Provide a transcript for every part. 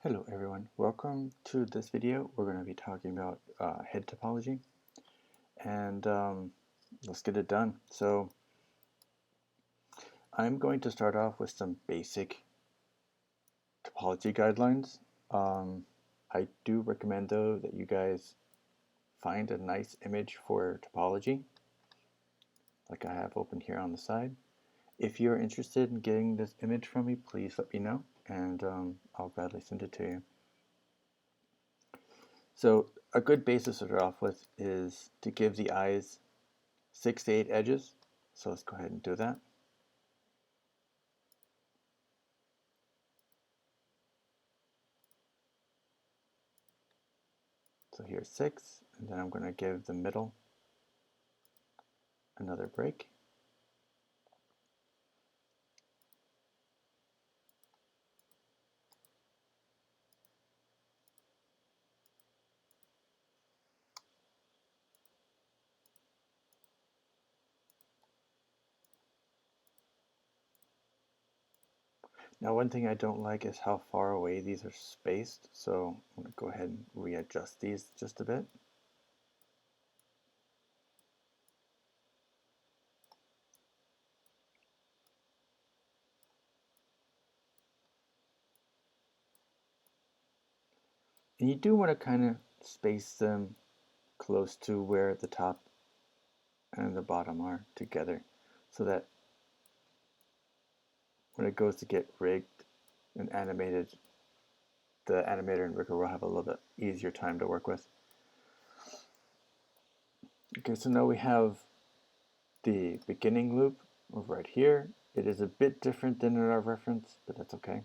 Hello everyone, welcome to this video. We're going to be talking about head topology and let's get it done. So I'm going to start off with some basic topology guidelines. I do recommend though that you guys find a nice image for topology like I have open here on the side. If you're interested in getting this image from me, please let me know and I'll gladly send it to you. So a good basis to start off with is to give the eyes 6 to 8 edges. So let's go ahead and do that. So here's 6, and then I'm going to give the middle another break. Now one thing I don't like is how far away these are spaced, so I'm going to go ahead and readjust these just a bit. And you do want to kind of space them close to where the top and the bottom are together, so that when it goes to get rigged and animated, the animator and rigger will have a little bit easier time to work with. Okay, so now we have the beginning loop over right here. It is a bit different than in our reference, but that's okay.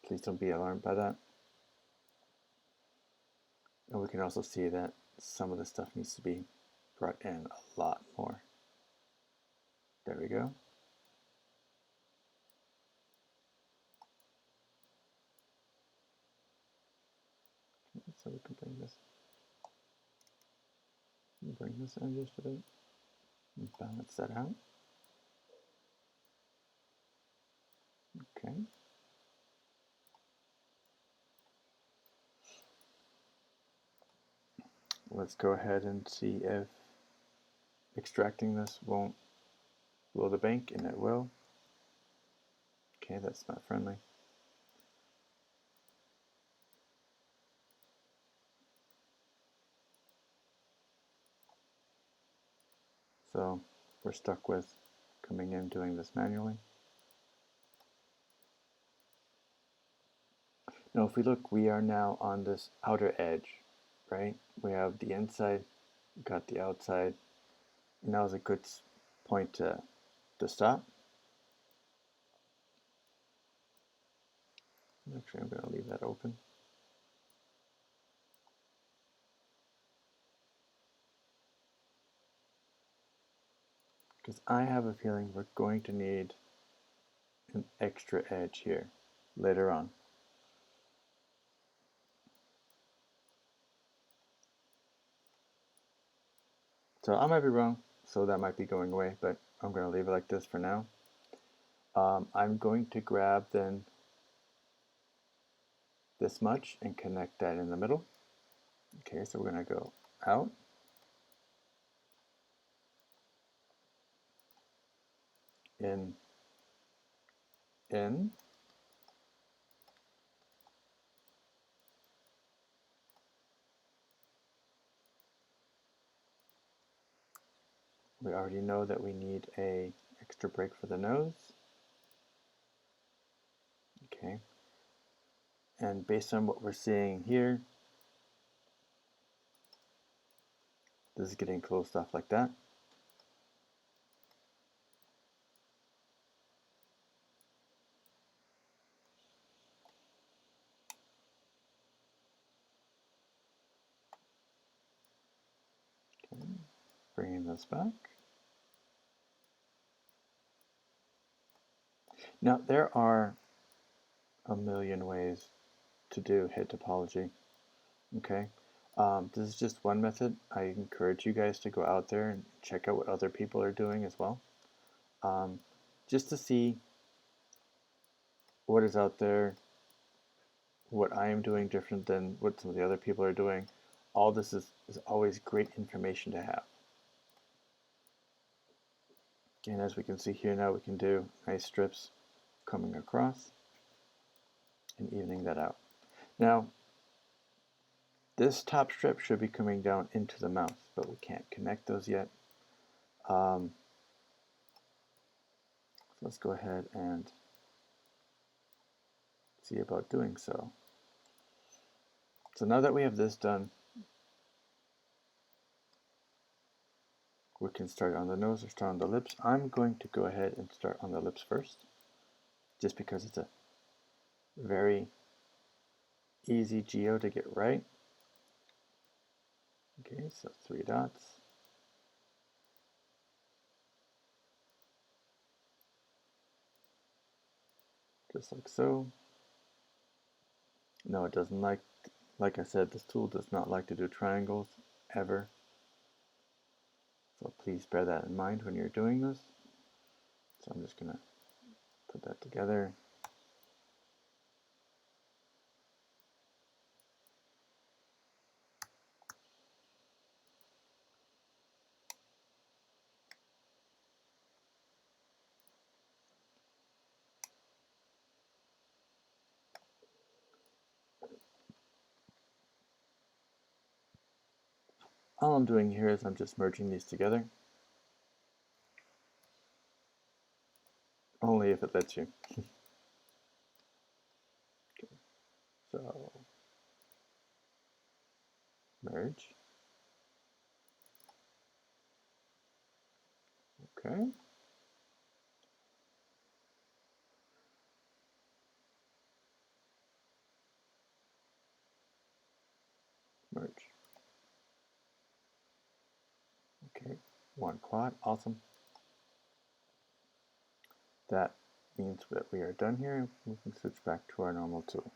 Please don't be alarmed by that. And we can also see that some of the stuff needs to be brought in a lot more. There we go. So we can bring this in just a bit and balance that out. Okay. Let's go ahead and see if extracting this won't blow the bank, and it will. Okay, that's not friendly. So we're stuck with coming in doing this manually. Now if we look, we are now on this outer edge, right? We have the inside, we got the outside. And now is a good point to stop. Actually, I'm going to leave that open. Because I have a feeling we're going to need an extra edge here later on. So I might be wrong, so that might be going away, but I'm going to leave it like this for now. I'm going to grab then this much and connect that in the middle. Okay, so we're going to go out. In. We already know that we need a extra break for the nose. Okay. And based on what we're seeing here, this is getting closed off like that. Okay. Bringing this back. Now there are a million ways to do head topology. Okay, this is just one method. I encourage you guys to go out there and check out what other people are doing as well, just to see what is out there what I am doing different than what some of the other people are doing. All this is always great information to have. And as we can see here now, we can do nice strips coming across and evening that out. Now, this top strip should be coming down into the mouth, but we can't connect those yet. So let's go ahead and see about doing so. So now that we have this done, we can start on the nose or start on the lips. I'm going to go ahead and start on the lips first, just because it's a very easy geo to get right. Okay, so 3 dots. Just like so. No, it doesn't like I said, this tool does not like to do triangles, ever. So please bear that in mind when you're doing this. So I'm just going to put that together. All I'm doing here is I'm just merging these together. Only if it lets you. Okay. So, merge. Okay. Merge. Okay, 1 quad, awesome. That means that we are done here. We can switch back to our normal tool.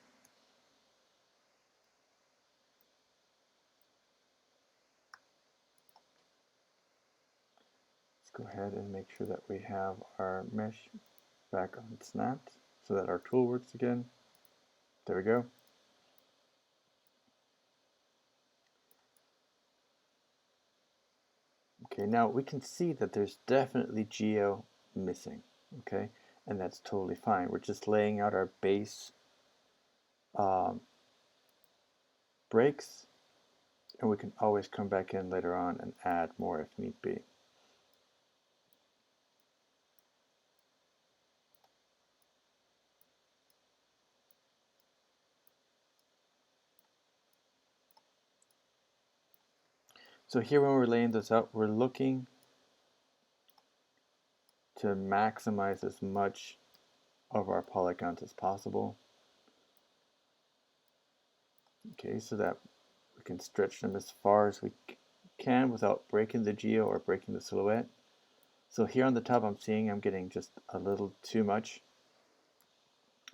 Let's go ahead and make sure that we have our mesh back on snapped so that our tool works again. There we go. Okay, now we can see that there's definitely geo missing, okay? And that's totally fine. We're just laying out our base breaks, and we can always come back in later on and add more if need be. So here when we're laying this out, we're looking to maximize as much of our polygons as possible. Okay, so that we can stretch them as far as we can without breaking the geo or breaking the silhouette. So here on the top I'm seeing I'm getting just a little too much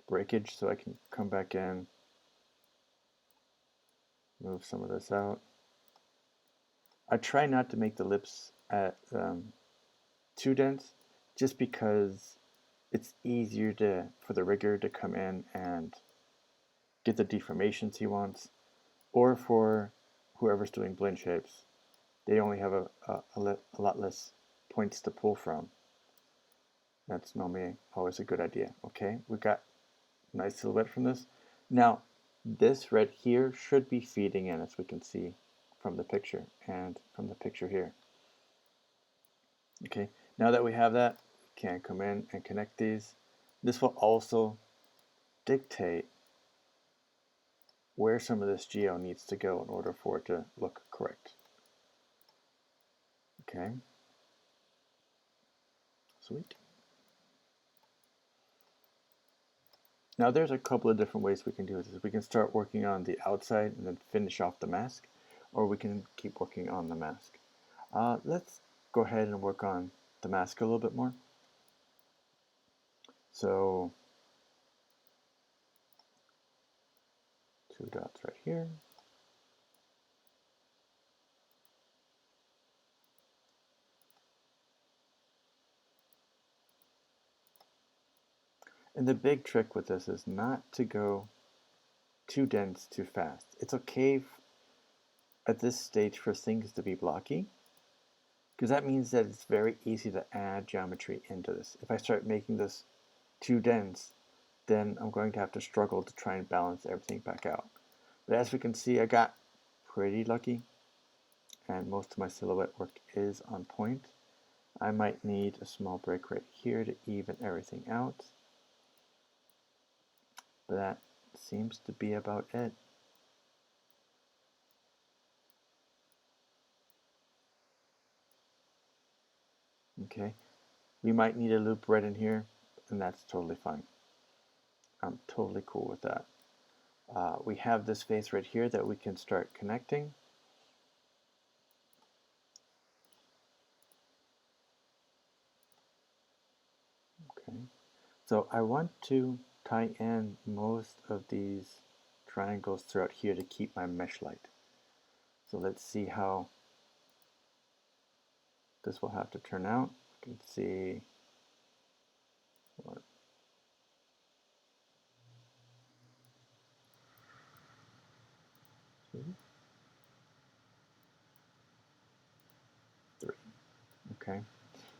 breakage, so I can come back in, move some of this out. I try not to make the lips too dense, just because it's easier for the rigger to come in and get the deformations he wants, or for whoever's doing blend shapes. They only have a lot less points to pull from. That's normally always a good idea. Okay, we got nice silhouette from this. Now, this right here should be feeding in, as we can see from the picture and from the picture here. Okay, now that we have that, we can come in and connect these. This will also dictate where some of this geo needs to go in order for it to look correct. Okay, sweet. Now there's a couple of different ways we can do this. We can start working on the outside and then finish off the mask, or we can keep working on the mask. Let's go ahead and work on the mask a little bit more. So 2 dots right here. And the big trick with this is not to go too dense too fast. It's okay at this stage for things to be blocky, because that means that it's very easy to add geometry into this. If I start making this too dense, then I'm going to have to struggle to try and balance everything back out. But as we can see, I got pretty lucky, and most of my silhouette work is on point. I might need a small break right here to even everything out, but that seems to be about it. Okay, we might need a loop right in here, and that's totally fine. I'm totally cool with that. We have this face right here that we can start connecting. Okay, so I want to tie in most of these triangles throughout here to keep my mesh light. So let's see how this will have to turn out. You can see what, 2, 3. Okay.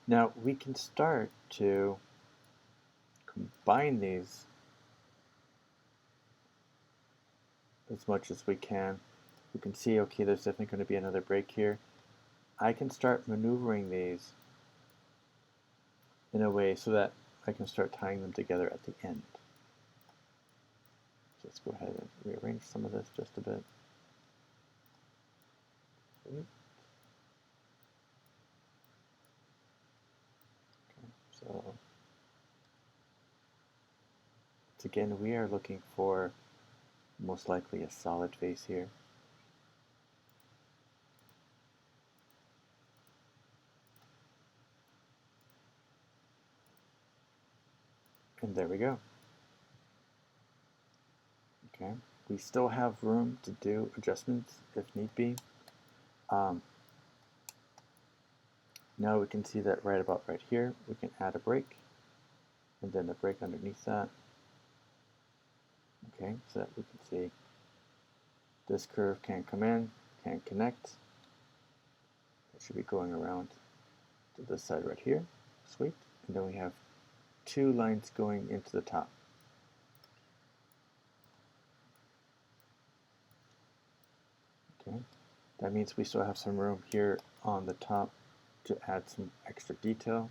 Now we can start to combine these as much as we can. We can see, okay, there's definitely going to be another break here. I can start maneuvering these in a way so that I can start tying them together at the end. So let's go ahead and rearrange some of this just a bit. Okay, so again, we are looking for most likely a solid face here. And there we go. Okay, we still have room to do adjustments if need be. Now we can see that right about right here, we can add a break, and then a break underneath that. Okay, so that we can see this curve can come in, can connect. It should be going around to this side right here. Sweet. And then we have 2 lines going into the top. Okay, that means we still have some room here on the top to add some extra detail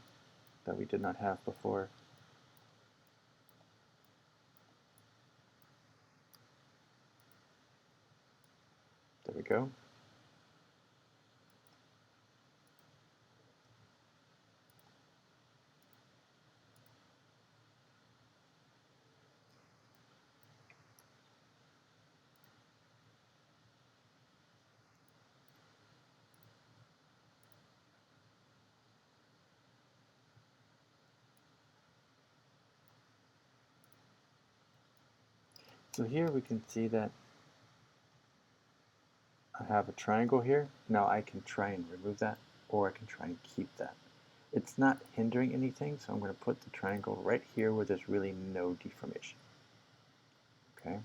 that we did not have before. There we go. So here we can see that I have a triangle here. Now I can try and remove that, or I can try and keep that. It's not hindering anything, so I'm going to put the triangle right here where there's really no deformation. Okay.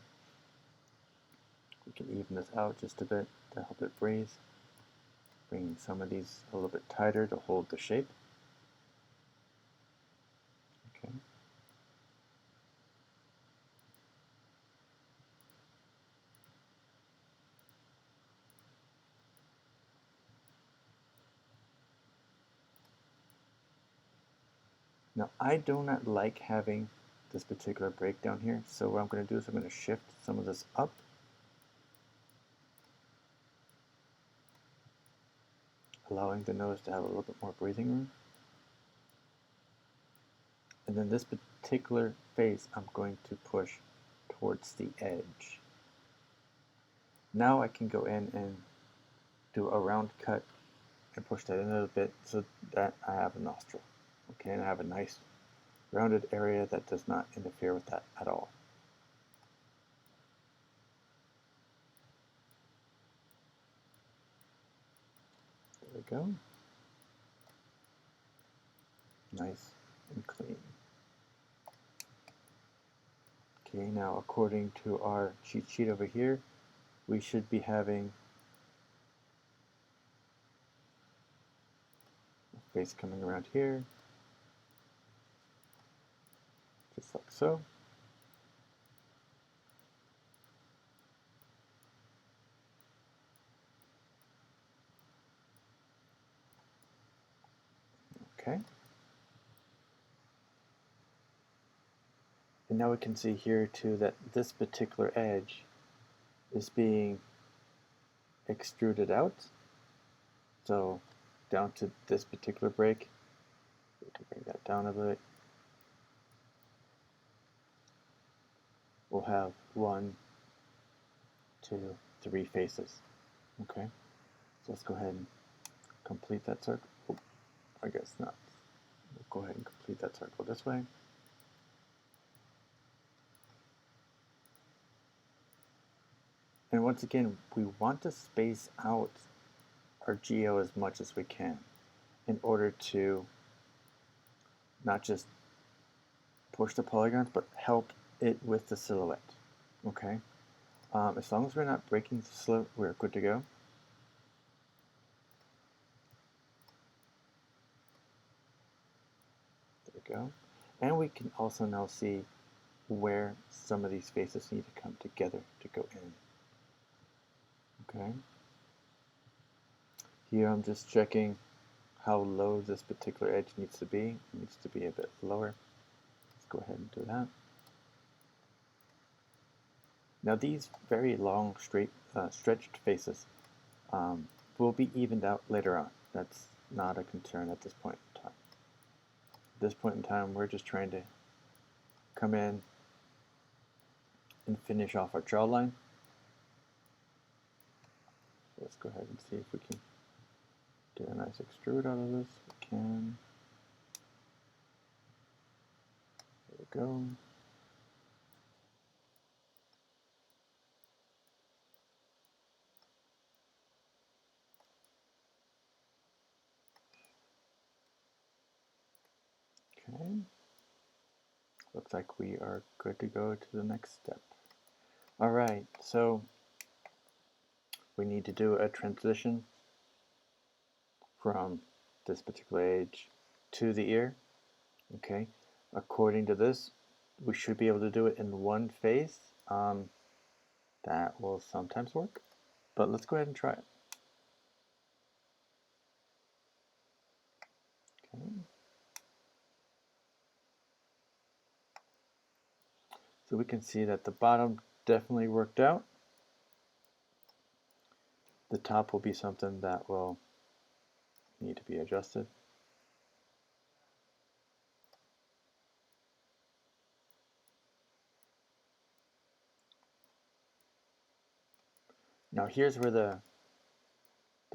We can even this out just a bit to help it breathe. Bringing some of these a little bit tighter to hold the shape. Okay. Now I do not like having this particular breakdown here, so what I'm going to do is I'm going to shift some of this up. Allowing the nose to have a little bit more breathing room. And then this particular face I'm going to push towards the edge. Now I can go in and do a round cut and push that in a little bit so that I have a nostril. Okay, and I have a nice rounded area that does not interfere with that at all. There we go. Nice and clean. Okay, now according to our cheat sheet over here, we should be having a face coming around here, just like so. Okay. And now we can see here too that this particular edge is being extruded out. So down to this particular break, we can bring that down a bit. We'll have 1, 2, 3 faces. Okay, so let's go ahead and complete that circle. Oh, I guess not. We'll go ahead and complete that circle this way. And once again, we want to space out our geo as much as we can in order to not just push the polygons, but help it with the silhouette. Okay, as long as we're not breaking the silhouette, we're good to go. There we go. And we can also now see where some of these faces need to come together to go in. Okay. Here I'm just checking how low this particular edge needs to be. It needs to be a bit lower. Let's go ahead and do that. Now these very long, straight, stretched faces will be evened out later on. That's not a concern at this point in time. At this point in time, we're just trying to come in and finish off our jawline. So let's go ahead and see if we can get a nice extrude out of this. We can. There we go. Okay. Looks like we are good to go to the next step. All right, so we need to do a transition from this particular edge to the ear. Okay, according to this, we should be able to do it in one face. That will sometimes work, but let's go ahead and try it. Okay. So we can see that the bottom definitely worked out. The top will be something that will need to be adjusted. Now here's where the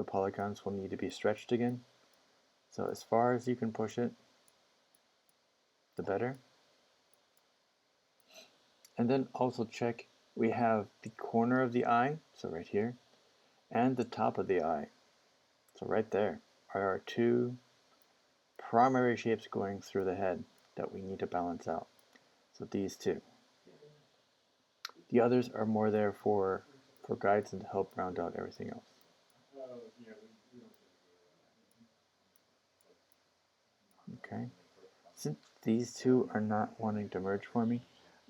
polygons will need to be stretched again. So as far as you can push it, the better. And then also check, we have the corner of the eye, so right here, and the top of the eye. So right there are our two primary shapes going through the head that we need to balance out. So these two. The others are more there for guides and to help round out everything else. Okay. Since these two are not wanting to merge for me,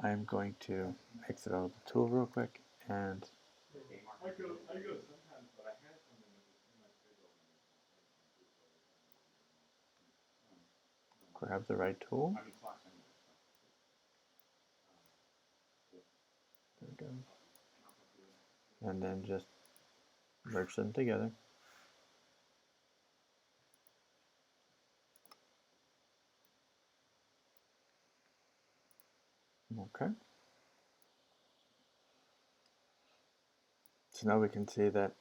I'm going to exit out of the tool real quick and grab the right tool. There we go. And then just merge them together. Okay. So now we can see that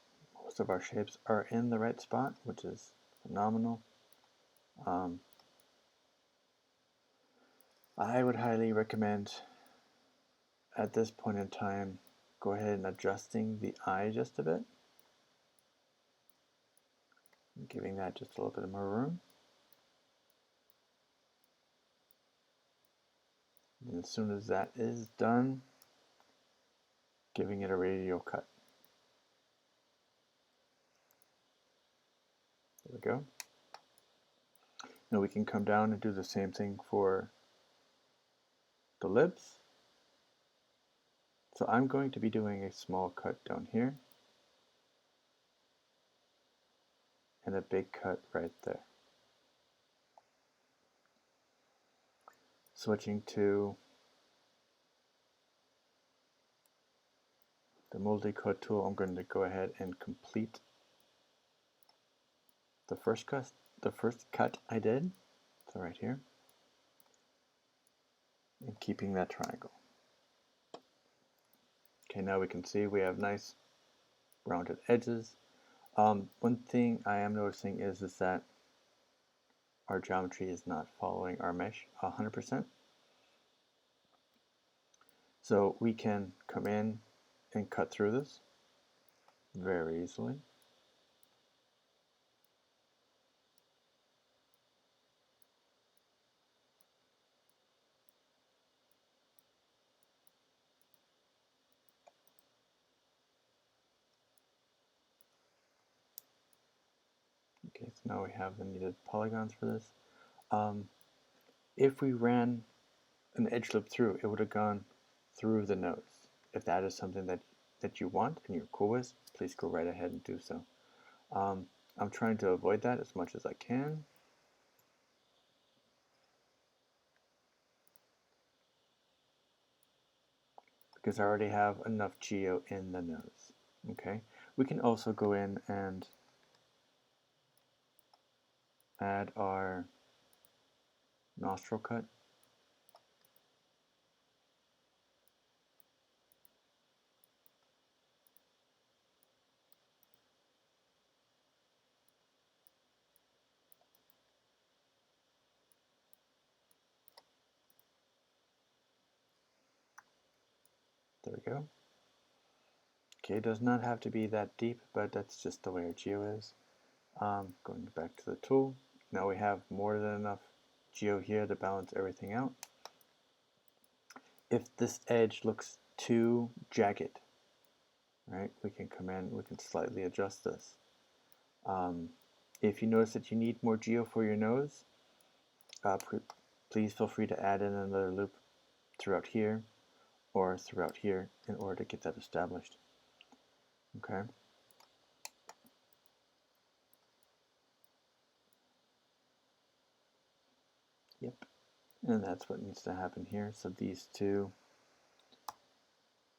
most of our shapes are in the right spot, which is phenomenal. I would highly recommend at this point in time, go ahead and adjusting the eye just a bit. Giving that just a little bit more room. And as soon as that is done, giving it a radial cut. There we go. Now we can come down and do the same thing for the lips. So I'm going to be doing a small cut down here and a big cut right there. Switching to the multi-cut tool, I'm going to go ahead and complete the first cut I did. So right here, and keeping that triangle. Okay, now we can see we have nice rounded edges. One thing I am noticing is that our geometry is not following our mesh 100%. So we can come in and cut through this very easily. Okay, so now we have the needed polygons for this. If we ran an edge loop through, it would have gone through the nose. If that is something that you want and you're cool with, please go right ahead and do so. I'm trying to avoid that as much as I can. Because I already have enough geo in the nose. Okay, we can also go in and add our nostril cut. There we go. Okay, it does not have to be that deep, but that's just the way our geo is. Going back to the tool, now we have more than enough geo here to balance everything out. If this edge looks too jagged, right, we can come in, we can slightly adjust this. If you notice that you need more geo for your nose, please feel free to add in another loop throughout here or throughout here in order to get that established. Okay. Yep. And that's what needs to happen here. So these two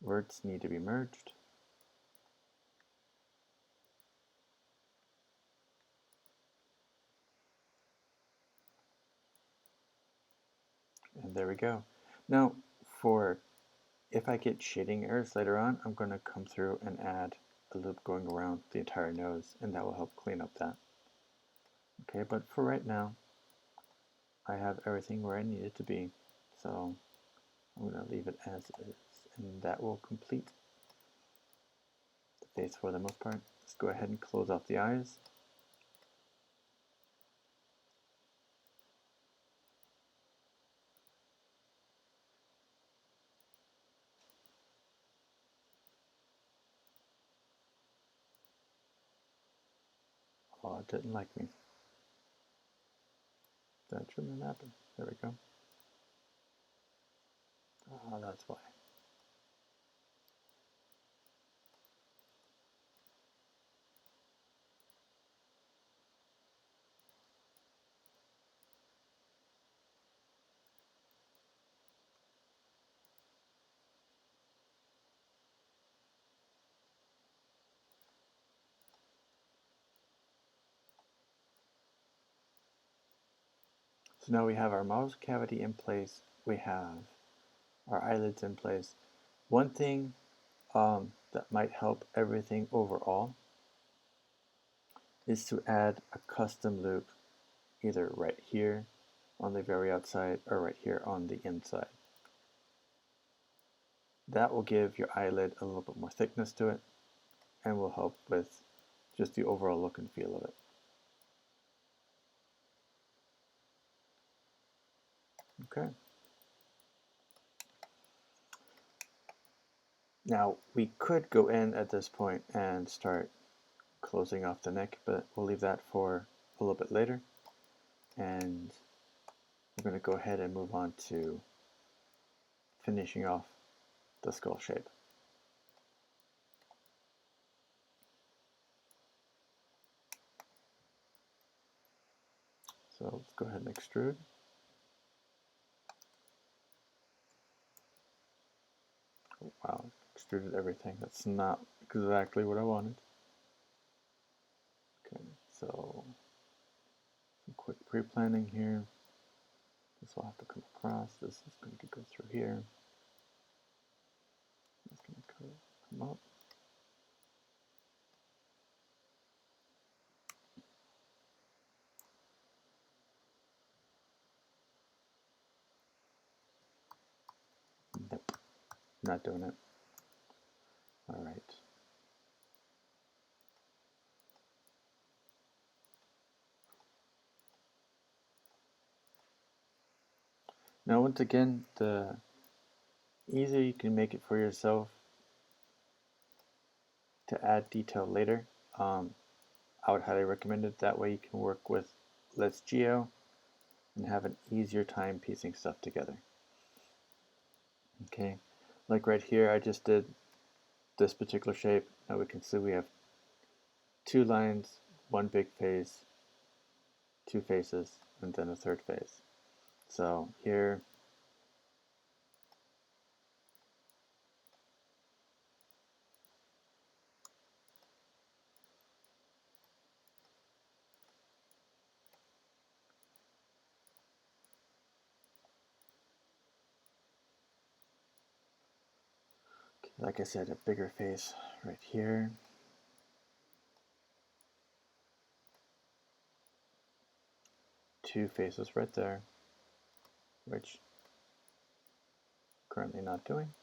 verts need to be merged. And there we go. Now, if I get shading errors later on, I'm going to come through and add a loop going around the entire nose, and that will help clean up that. Okay, but for right now, I have everything where I need it to be, so I'm going to leave it as is, and that will complete the face for the most part. Let's go ahead and close off the eyes. Oh, it didn't like me. That shouldn't happen. There we go. Ah, that's why. So now we have our mouth cavity in place. We have our eyelids in place. One thing that might help everything overall is to add a custom loop either right here on the very outside or right here on the inside. That will give your eyelid a little bit more thickness to it and will help with just the overall look and feel of it. Okay. Now we could go in at this point and start closing off the neck, but we'll leave that for a little bit later. And we're going to go ahead and move on to finishing off the skull shape. So let's go ahead and extrude. Oh, wow, extruded everything. That's not exactly what I wanted. Okay, so some quick pre-planning here. This will have to come across. This is going to go through here. It's going to come up. Nope, not doing it. All right. Now, once again, the easier you can make it for yourself to add detail later, I would highly recommend it. That way you can work with less geo and have an easier time piecing stuff together. Okay, like right here, I just did this particular shape. Now we can see we have two lines, one big face, two faces, and then a third face. So here, like I said, a bigger face right here. Two faces right there, which currently not doing.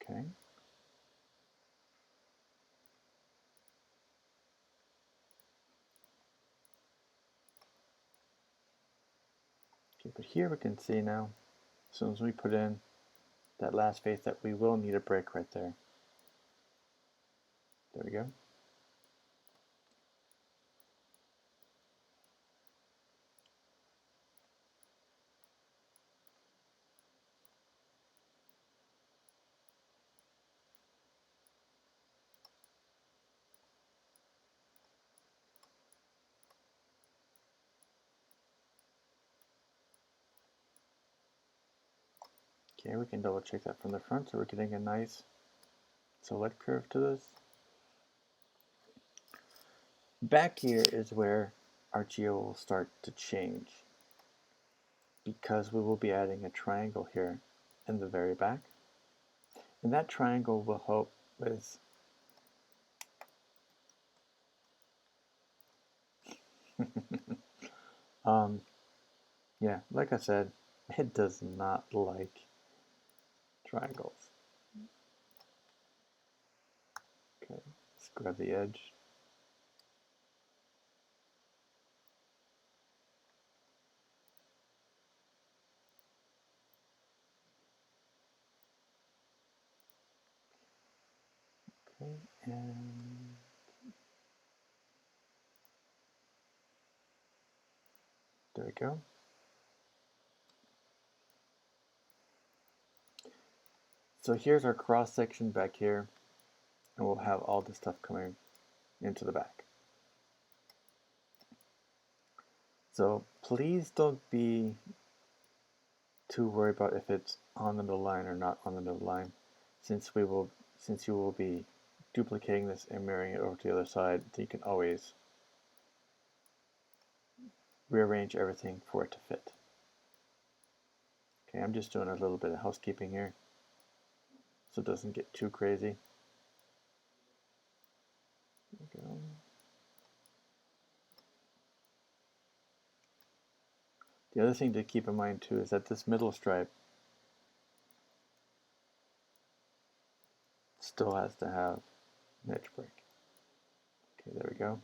Okay. Okay, but here we can see now, as soon as we put in that last face, that we will need a break right there. There we go. Okay, we can double check that from the front, so we're getting a nice silhouette curve to this. Back here is where our geo will start to change, because we will be adding a triangle here in the very back. And that triangle will help with yeah, like I said, it does not like triangles. Okay, let's grab the edge. Okay, and there we go. So here's our cross section back here, and we'll have all this stuff coming into the back. So please don't be too worried about if it's on the middle line or not on the middle line, since you will be duplicating this and mirroring it over to the other side, so you can always rearrange everything for it to fit. Okay, I'm just doing a little bit of housekeeping here so it doesn't get too crazy. There we go. The other thing to keep in mind too is that this middle stripe still has to have an edge break. Okay, there we go.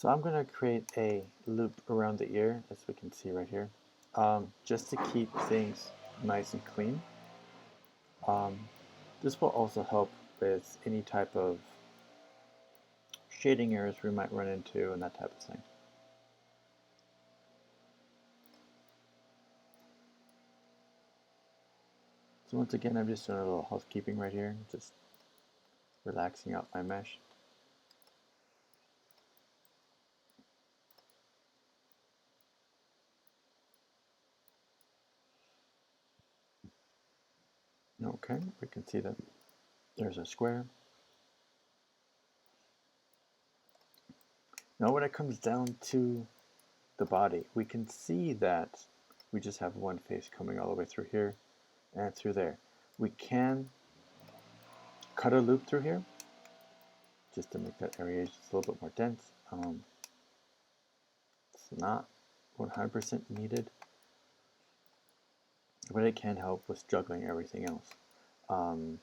So I'm going to create a loop around the ear, as we can see right here, just to keep things nice and clean. This will also help with any type of shading errors we might run into and that type of thing. So once again, I'm just doing a little housekeeping right here, just relaxing out my mesh. Okay, we can see that there's a square. Now when it comes down to the body, we can see that we just have one face coming all the way through here and through there. We can cut a loop through here just to make that area just a little bit more dense. It's not 100% needed, but it can help with juggling everything else. And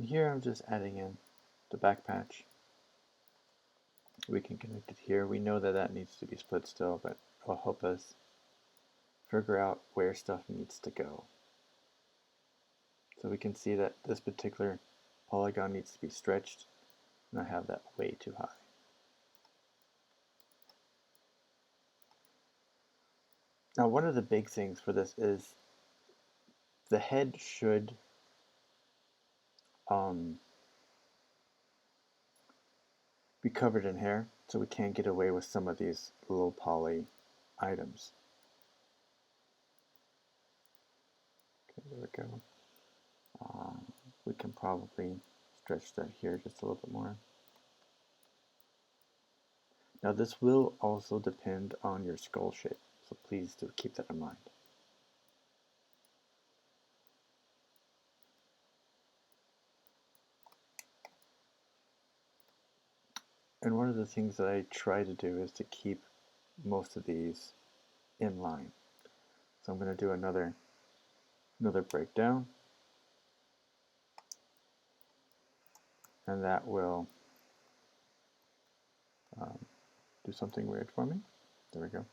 here I'm just adding in the back patch. We can connect it here. We know that that needs to be split still, but it will help us figure out where stuff needs to go. So we can see that this particular polygon needs to be stretched, and I have that way too high. Now one of the big things for this is the head should be covered in hair, so we can't get away with some of these low poly items. Okay, there we go. We can probably stretch that here just a little bit more. Now this will also depend on your skull shape, so please do keep that in mind. And one of the things that I try to do is to keep most of these in line. So I'm going to do another breakdown, and that will do something weird for me. There we go.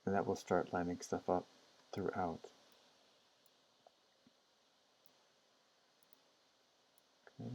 And that will start lining stuff up throughout. Okay.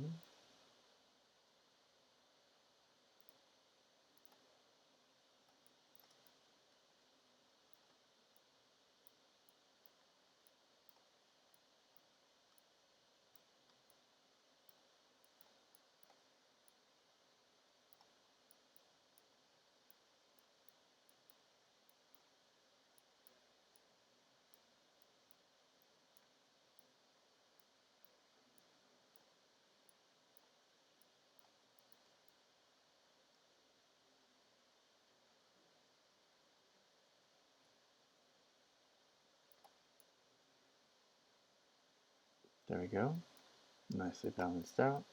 There we go. Nicely balanced out.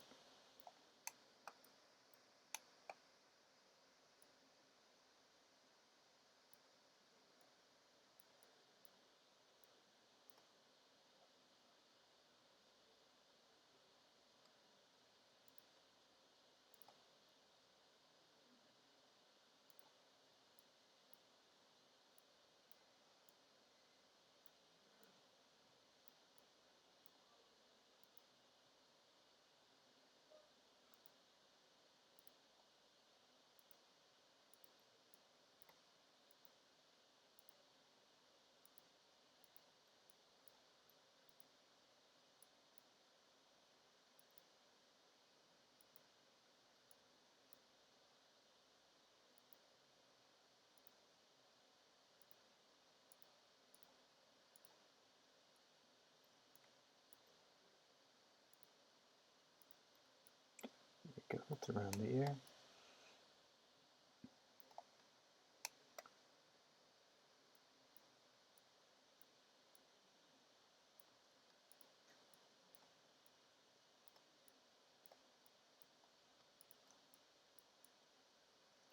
There we go. It's around the ear.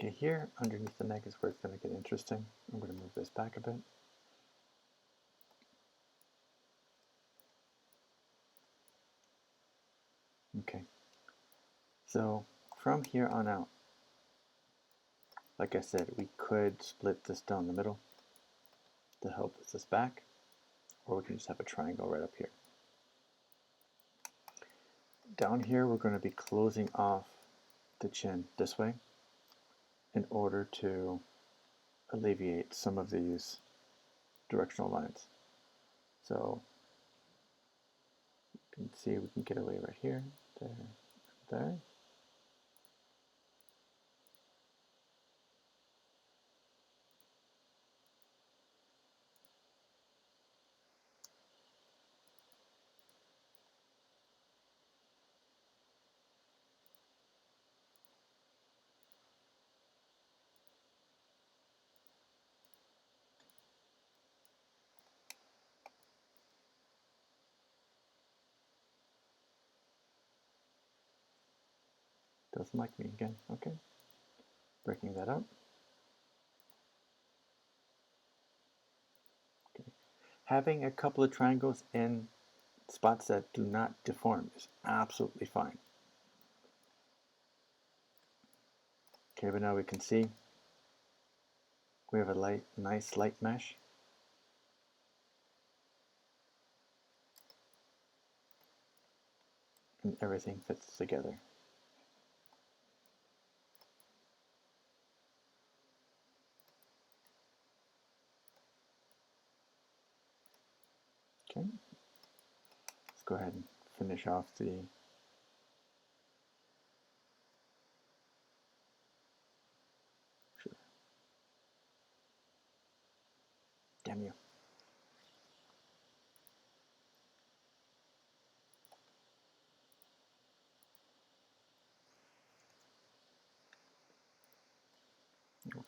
Okay, here underneath the neck is where it's going to get interesting. I'm going to move this back a bit. Okay, so from here on out, like I said, we could split this down the middle to help with this back, or we can just have a triangle right up here. Down here, we're going to be closing off the chin this way in order to alleviate some of these directional lines. So you can see we can get away right here, there, there. Doesn't like me again. Okay, breaking that up. Okay. Having a couple of triangles in spots that do not deform is absolutely fine. Okay, but now we can see we have a nice light mesh. And everything fits together. Okay, let's go ahead and finish off the damn you.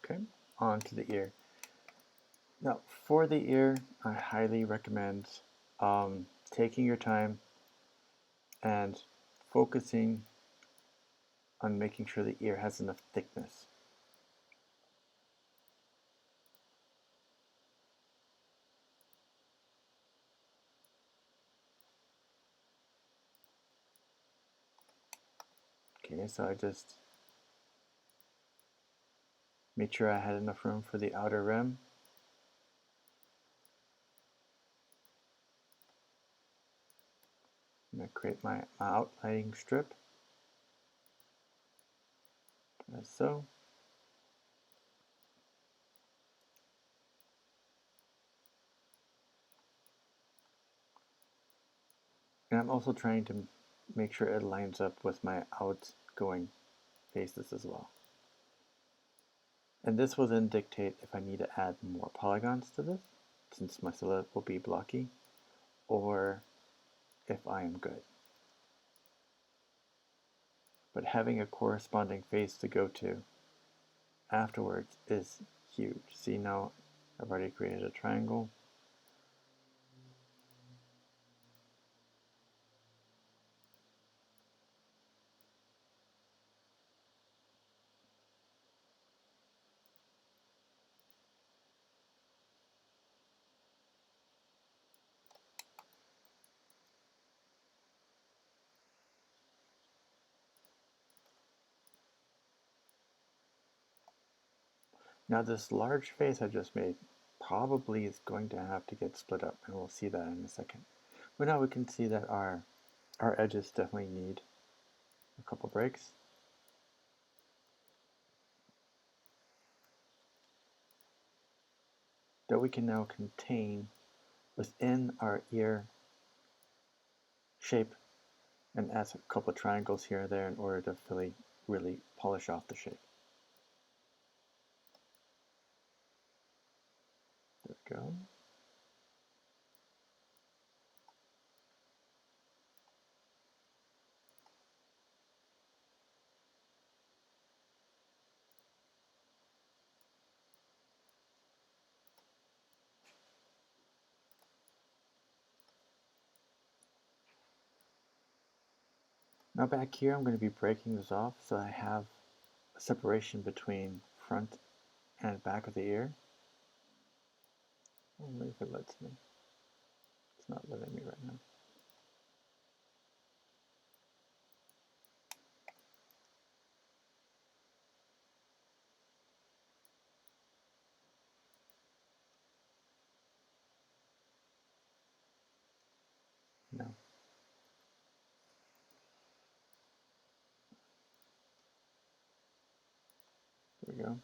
Okay, on to the ear. Now, for the ear, I highly recommend taking your time and focusing on making sure the ear has enough thickness. Okay, so I just made sure I had enough room for the outer rim. I'm going to create my outlining strip, as so. And I'm also trying to make sure it lines up with my outgoing faces as well. And this will then dictate if I need to add more polygons to this, since my silhouette will be blocky, or if I am good. But having a corresponding face to go to afterwards is huge. See, now I've already created a triangle. Now this large face I just made probably is going to have to get split up, and we'll see that in a second. But now we can see that our edges definitely need a couple breaks. That we can now contain within our ear shape and add a couple of triangles here and there in order to really polish off the shape. There we go. Now back here I'm going to be breaking this off so I have separation between front and back of the ear. Only if it lets me. It's not letting me right now. No. There we go.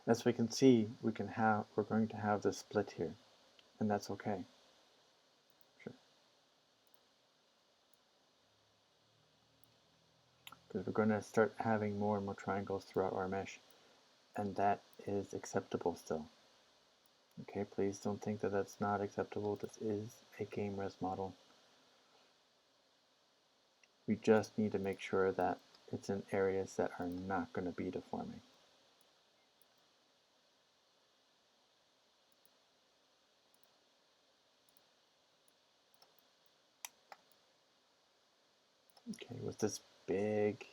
As we can see, we're going to have this split here, and that's okay. Sure. Because we're going to start having more and more triangles throughout our mesh, and that is acceptable still. Okay, please don't think that that's not acceptable. This is a game res model. We just need to make sure that it's in areas that are not going to be deforming. Okay, with this big,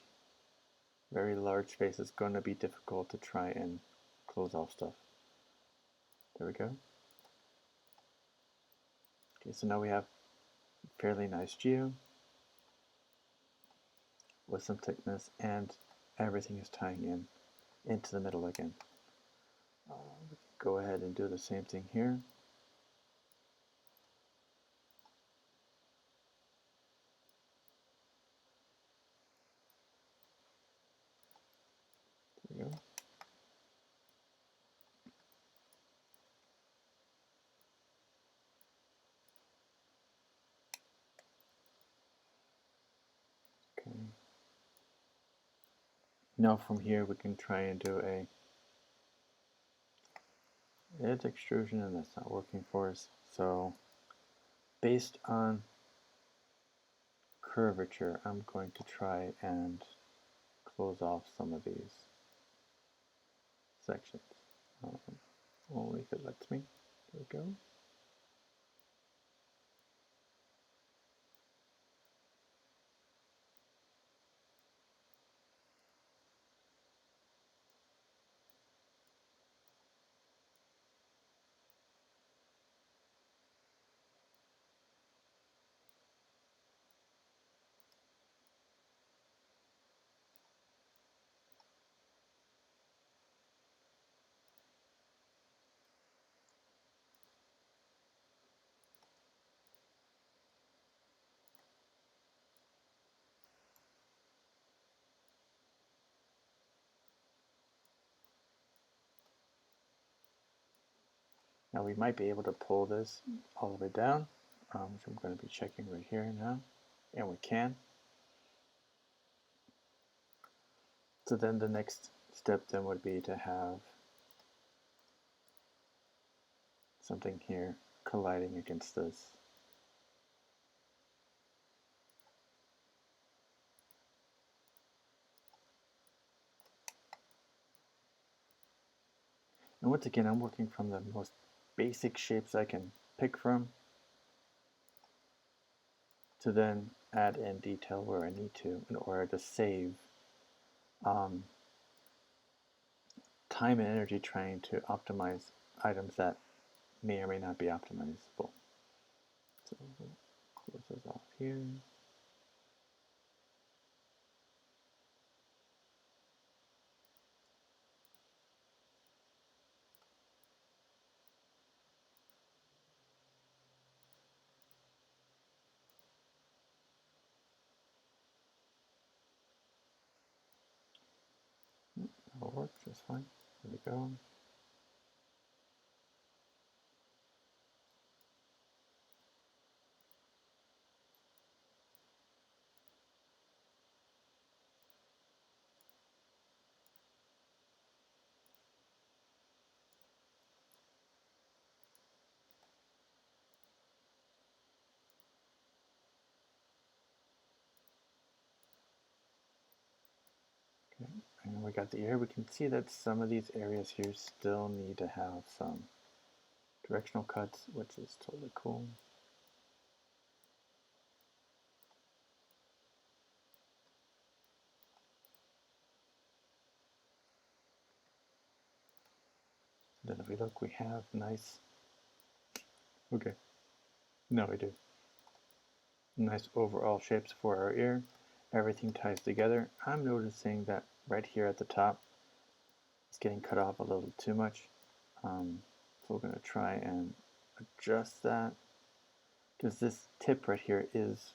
very large space, it's going to be difficult to try and close off stuff. There we go. Okay, so now we have fairly nice geo with some thickness, and everything is tying in into the middle again. We can go ahead and do the same thing here. There we go. Okay. Now from here we can try and do a edge extrusion, and that's not working for us. So based on curvature, I'm going to try and close off some of these sections. Only if it lets me. There we go. Now we might be able to pull this all the way down, which I'm going to be checking right here now, and we can. So then the next step then would be to have something here colliding against this. And once again, I'm working from the most basic shapes I can pick from to then add in detail where I need to in order to save time and energy trying to optimize items that may or may not be optimizable. So we'll close this off here. That'll work just fine. There we go. Okay, and we got the ear. We can see that some of these areas here still need to have some directional cuts, which is totally cool. Then if we look, we have nice, okay, no we do. Nice overall shapes for our ear. Everything ties together. I'm noticing that right here at the top, it's getting cut off a little too much. So we're going to try and adjust that, because this tip right here is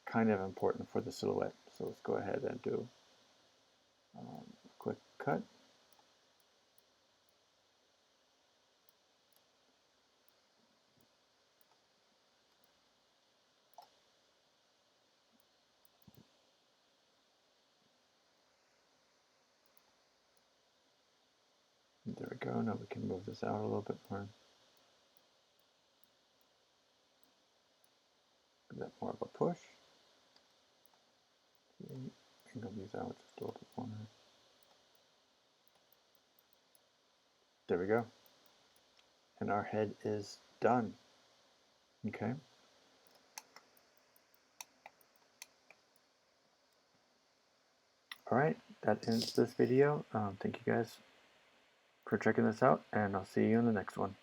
kind of important for the silhouette. So let's go ahead and do a quick cut. There we go. Now we can move this out a little bit more. Give that more of a push. Angle these out just a little bit more. There we go. And our head is done. Okay. Alright, that ends this video. Thank you guys for checking this out, and I'll see you in the next one.